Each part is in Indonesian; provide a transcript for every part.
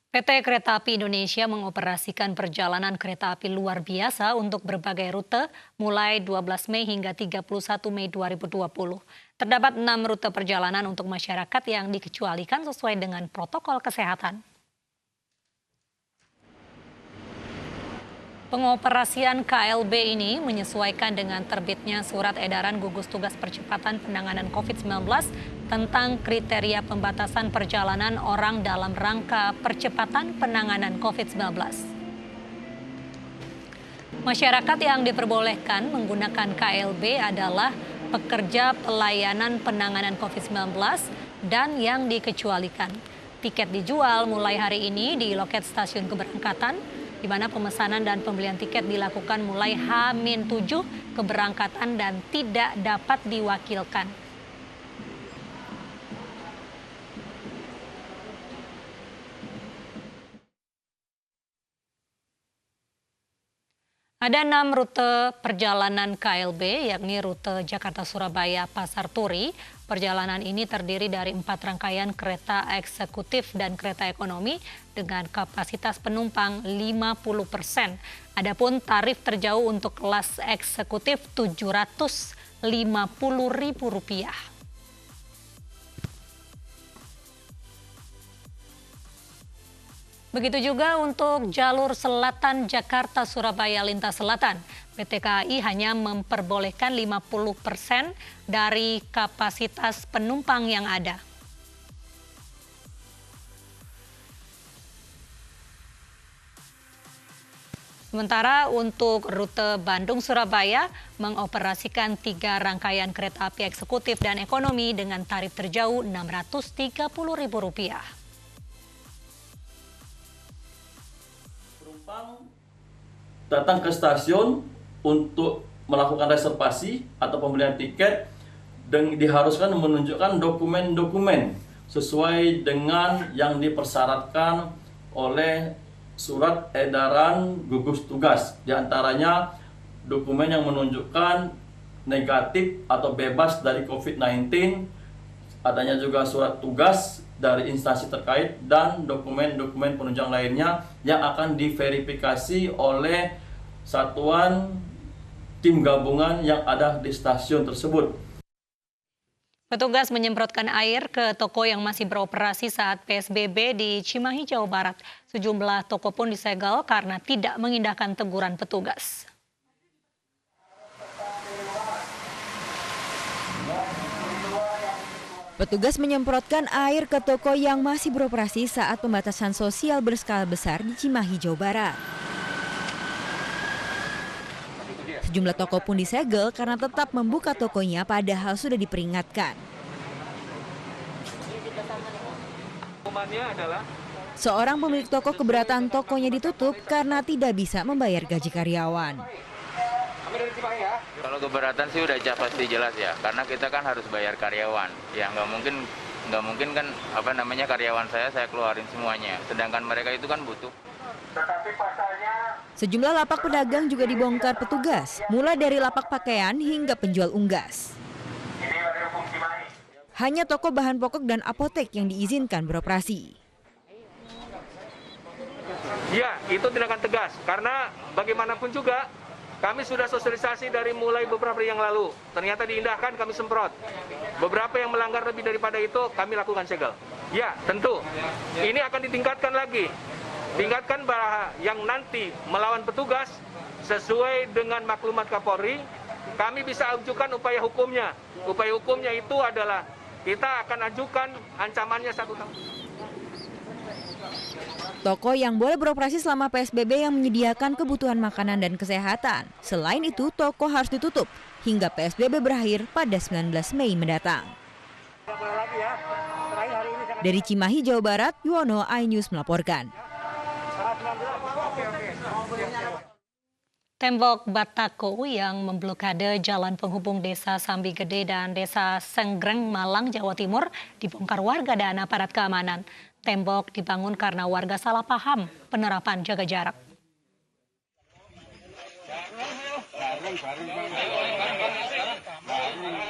PT Kereta Api Indonesia mengoperasikan perjalanan kereta api luar biasa untuk berbagai rute mulai 12 Mei hingga 31 Mei 2020. Terdapat 6 rute perjalanan untuk masyarakat yang dikecualikan sesuai dengan protokol kesehatan. Pengoperasian KLB ini menyesuaikan dengan terbitnya Surat Edaran Gugus Tugas Percepatan Penanganan COVID-19 tentang kriteria pembatasan perjalanan orang dalam rangka percepatan penanganan COVID-19. Masyarakat yang diperbolehkan menggunakan KLB adalah pekerja pelayanan penanganan COVID-19 dan yang dikecualikan. Tiket dijual mulai hari ini di loket stasiun keberangkatan, di mana pemesanan dan pembelian tiket dilakukan mulai H-7 keberangkatan dan tidak dapat diwakilkan. Ada 6 rute perjalanan KLB, yakni rute Jakarta-Surabaya Pasar Turi. Perjalanan ini terdiri dari 4 rangkaian kereta eksekutif dan kereta ekonomi dengan kapasitas penumpang 50%. Adapun tarif terjauh untuk kelas eksekutif Rp750.000. Begitu juga untuk jalur selatan Jakarta-Surabaya lintas selatan. PT KAI hanya memperbolehkan 50% dari kapasitas penumpang yang ada. Sementara untuk rute Bandung-Surabaya mengoperasikan 3 rangkaian kereta api eksekutif dan ekonomi dengan tarif terjauh Rp630.000. Datang ke stasiun untuk melakukan reservasi atau pembelian tiket dan diharuskan menunjukkan dokumen-dokumen sesuai dengan yang dipersyaratkan oleh Surat Edaran Gugus Tugas. Di antaranya dokumen yang menunjukkan negatif atau bebas dari COVID-19, adanya juga surat tugas dari instansi terkait dan dokumen-dokumen penunjang lainnya yang akan diverifikasi oleh satuan tim gabungan yang ada di stasiun tersebut. Petugas menyemprotkan air ke toko yang masih beroperasi saat PSBB di Cimahi, Jawa Barat. Sejumlah toko pun disegel karena tidak mengindahkan teguran petugas. Petugas menyemprotkan air ke toko yang masih beroperasi saat pembatasan sosial berskala besar di Cimahi, Jawa Barat. Sejumlah toko pun disegel karena tetap membuka tokonya padahal sudah diperingatkan. Seorang pemilik toko keberatan tokonya ditutup karena tidak bisa membayar gaji karyawan. Kalau keberatan sih udah pasti jelas ya, karena kita kan harus bayar karyawan. Ya nggak mungkin kan karyawan saya keluarin semuanya. Sedangkan mereka itu kan butuh. Sejumlah lapak pedagang juga dibongkar petugas, mulai dari lapak pakaian hingga penjual unggas. Hanya toko bahan pokok dan apotek yang diizinkan beroperasi. Ya, itu tindakan tegas, karena bagaimanapun juga kami sudah sosialisasi dari mulai beberapa hari yang lalu. Ternyata diindahkan, kami semprot. Beberapa yang melanggar lebih daripada itu, kami lakukan segel. Ya, tentu. Ini akan ditingkatkan lagi. Tingkatkan bahwa yang nanti melawan petugas sesuai dengan maklumat Kapolri, kami bisa ajukan upaya hukumnya. Upaya hukumnya itu adalah kita akan ajukan ancamannya 1 tahun. Toko yang boleh beroperasi selama PSBB yang menyediakan kebutuhan makanan dan kesehatan. Selain itu, toko harus ditutup hingga PSBB berakhir pada 19 Mei mendatang. Dari Cimahi, Jawa Barat, Yuwono, iNews melaporkan. Tembok Batako yang memblokade jalan penghubung Desa Sambi Gede dan Desa Senggreng, Malang, Jawa Timur dibongkar warga dan aparat keamanan. Tembok dibangun karena warga salah paham penerapan jaga jarak.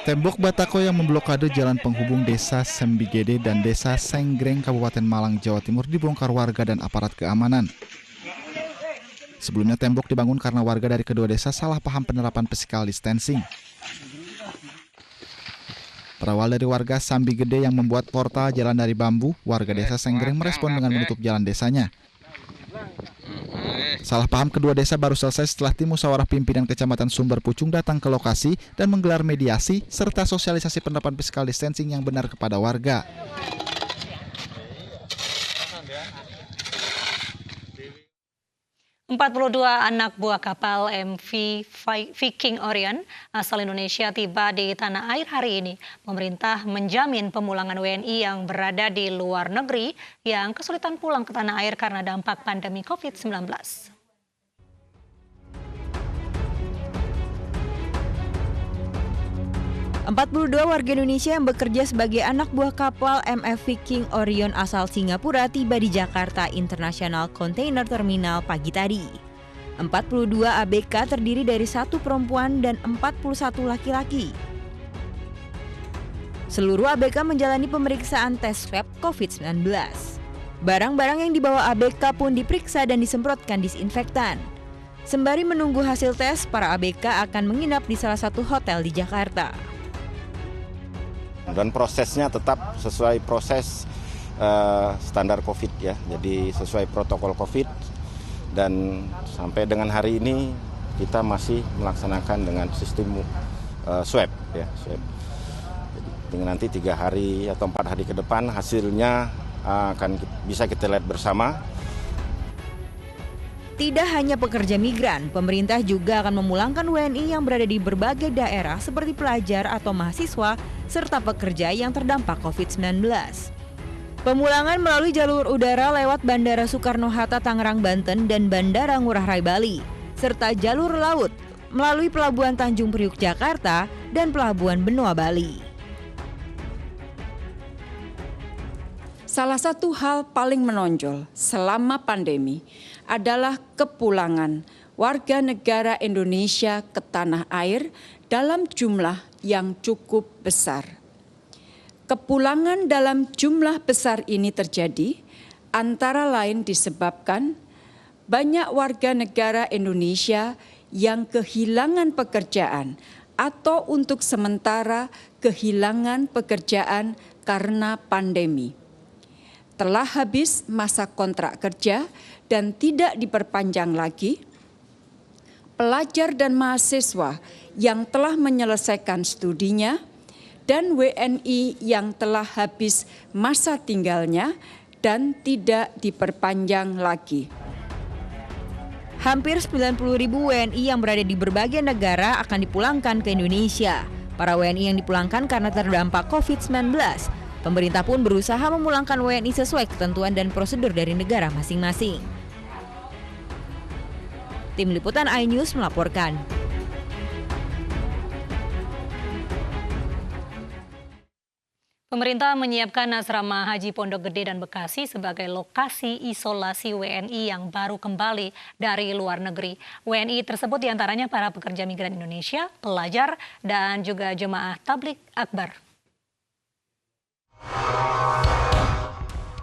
Tembok batako yang memblokade jalan penghubung Desa Sembigede dan Desa Senggreng Kabupaten Malang, Jawa Timur dibongkar warga dan aparat keamanan. Sebelumnya tembok dibangun karena warga dari kedua desa salah paham penerapan physical distancing. Berawal dari warga Sambigede yang membuat portal jalan dari bambu, warga desa Senggreng merespon dengan menutup jalan desanya. Salah paham kedua desa baru selesai setelah tim musyawarah pimpinan Kecamatan Sumber Pucung datang ke lokasi dan menggelar mediasi serta sosialisasi penerapan physical distancing yang benar kepada warga. ...42 anak buah kapal MV Viking Orion asal Indonesia tiba di tanah air hari ini. Pemerintah menjamin pemulangan WNI yang berada di luar negeri yang kesulitan pulang ke tanah air karena dampak pandemi COVID-19. 42 warga Indonesia yang bekerja sebagai anak buah kapal MV Viking Orion asal Singapura tiba di Jakarta International Container Terminal pagi tadi. 42 ABK terdiri dari 1 perempuan dan 41 laki-laki. Seluruh ABK menjalani pemeriksaan tes swab COVID-19. Barang-barang yang dibawa ABK pun diperiksa dan disemprotkan disinfektan. Sembari menunggu hasil tes, para ABK akan menginap di salah satu hotel di Jakarta. Dan prosesnya tetap sesuai proses standar COVID ya, jadi sesuai protokol COVID. Dan sampai dengan hari ini kita masih melaksanakan dengan sistem swab ya, swab. Jadi dengan nanti 3 hari atau 4 hari ke depan hasilnya akan bisa kita lihat bersama. Tidak hanya pekerja migran, pemerintah juga akan memulangkan WNI yang berada di berbagai daerah seperti pelajar atau mahasiswa serta pekerja yang terdampak COVID-19. Pemulangan melalui jalur udara lewat Bandara Soekarno-Hatta Tangerang, Banten dan Bandara Ngurah Rai Bali, serta jalur laut melalui Pelabuhan Tanjung Priuk, Jakarta dan Pelabuhan Benoa, Bali. Salah satu hal paling menonjol selama pandemi adalah kepulangan warga negara Indonesia ke tanah air dalam jumlah yang cukup besar. Kepulangan dalam jumlah besar ini terjadi antara lain disebabkan banyak warga negara Indonesia yang kehilangan pekerjaan atau untuk sementara kehilangan pekerjaan karena pandemi. Telah habis masa kontrak kerja dan tidak diperpanjang lagi, pelajar dan mahasiswa yang telah menyelesaikan studinya, dan WNI yang telah habis masa tinggalnya dan tidak diperpanjang lagi. Hampir 90.000 WNI yang berada di berbagai negara akan dipulangkan ke Indonesia. Para WNI yang dipulangkan karena terdampak COVID-19. Pemerintah pun berusaha memulangkan WNI sesuai ketentuan dan prosedur dari negara masing-masing. Tim Liputan iNews melaporkan. Pemerintah menyiapkan asrama haji Pondok Gede dan Bekasi sebagai lokasi isolasi WNI yang baru kembali dari luar negeri. WNI tersebut diantaranya para pekerja migran Indonesia, pelajar, dan juga jemaah tabligh akbar.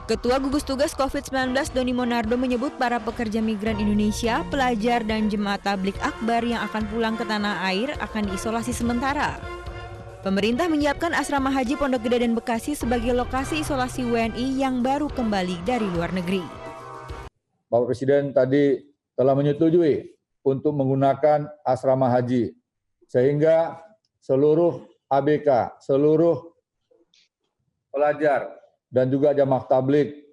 Ketua Gugus Tugas COVID-19 Doni Monardo menyebut para pekerja migran Indonesia, pelajar, dan jemaah tabligh akbar yang akan pulang ke tanah air akan diisolasi sementara. Pemerintah menyiapkan asrama haji Pondok Gede dan Bekasi sebagai lokasi isolasi WNI yang baru kembali dari luar negeri. Bapak Presiden tadi telah menyetujui untuk menggunakan asrama haji, sehingga seluruh ABK, seluruh pelajar, dan juga jamaah tabligh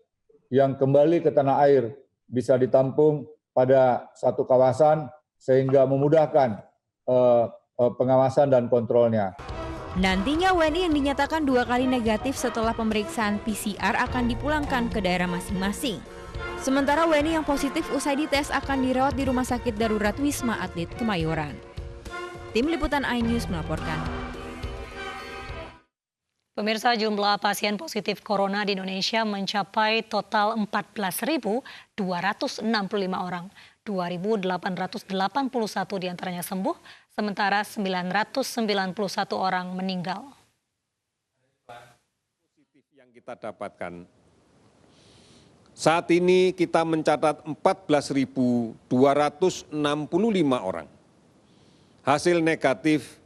yang kembali ke tanah air bisa ditampung pada satu kawasan sehingga memudahkan pengawasan dan kontrolnya. Nantinya WNI yang dinyatakan 2 kali negatif setelah pemeriksaan PCR akan dipulangkan ke daerah masing-masing. Sementara WNI yang positif usai dites akan dirawat di Rumah Sakit Darurat Wisma Atlet Kemayoran. Tim Liputan iNews melaporkan. Pemirsa, jumlah pasien positif corona di Indonesia mencapai total 14.265 orang. 2.881 diantaranya sembuh, sementara 991 orang meninggal. Yang kita dapatkan, saat ini kita mencatat 14.265 orang. Hasil negatif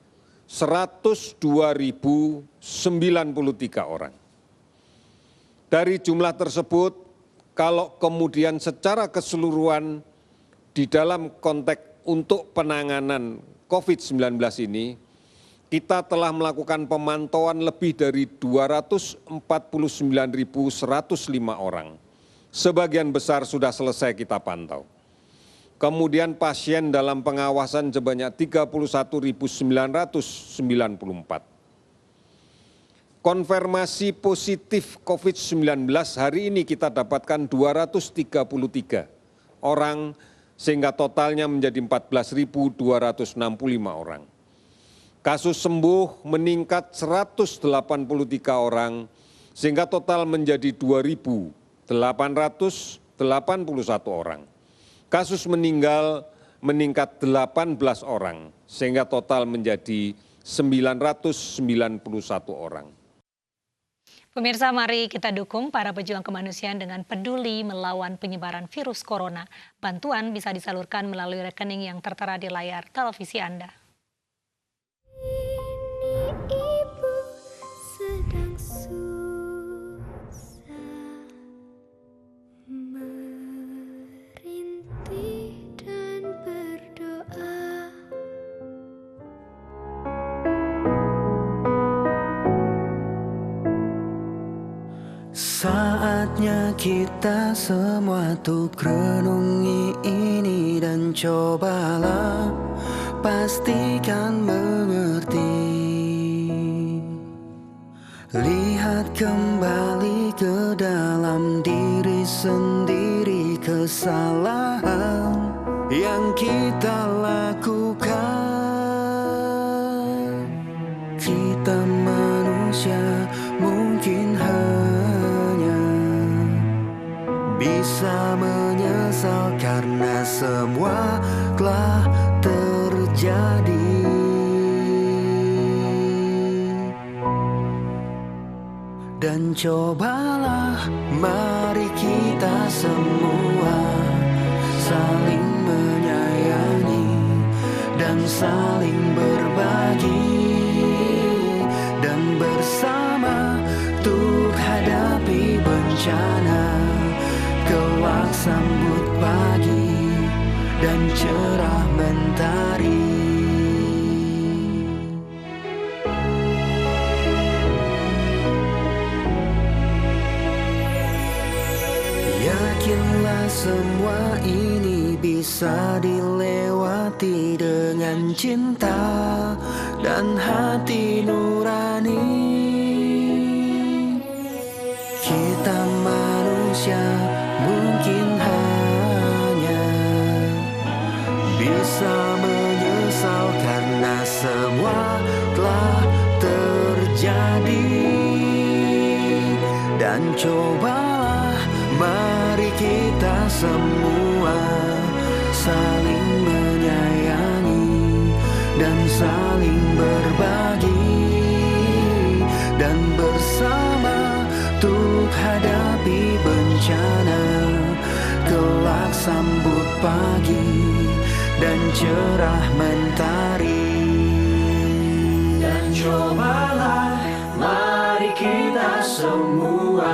102.093 orang. Dari jumlah tersebut, kalau kemudian secara keseluruhan di dalam konteks untuk penanganan COVID-19 ini, kita telah melakukan pemantauan lebih dari 249.105 orang. Sebagian besar sudah selesai kita pantau. Kemudian pasien dalam pengawasan sebanyak 31.994. Konfirmasi positif COVID-19 hari ini kita dapatkan 233 orang, sehingga totalnya menjadi 14.265 orang. Kasus sembuh meningkat 183 orang, sehingga total menjadi 2.881 orang. Kasus meninggal meningkat 18 orang, sehingga total menjadi 991 orang. Pemirsa, mari kita dukung para pejuang kemanusiaan dengan peduli melawan penyebaran virus corona. Bantuan bisa disalurkan melalui rekening yang tertera di layar televisi Anda. Ibu sedang susah, merintih dan berdoa. Saatnya kita semua tuh renungi ini dan cobalah pastikan mengerti. Lihat kembali ke dalam diri sendiri kesalahan yang kita lakukan. Kita manusia mungkin hanya bisa menyesal karena semua telah terjadi. Dan cobalah mari kita semua saling menyayangi dan saling berbagi, dan bersama untuk hadapi bencana. Kelak sambut pagi dan cerah mentari. Yakinlah semua ini bisa dilewati dengan cinta dan hati nurani. Kita manusia mungkin hanya bisa menyesal karena semua telah terjadi. Dan cobalah mari kita semua saling menyayangi dan saling berbagi, dan bersama untuk hadapi bencana. Kelak sambut pagi dan cerah mentari. Dan cobalah mari kita semua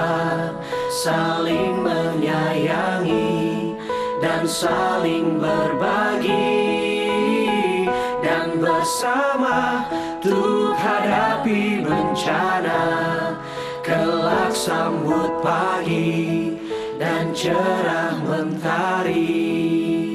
saling menyayangi dan saling berbagi, dan bersama untuk hadapi bencana. Kelak sambut pagi dan cerah mentari.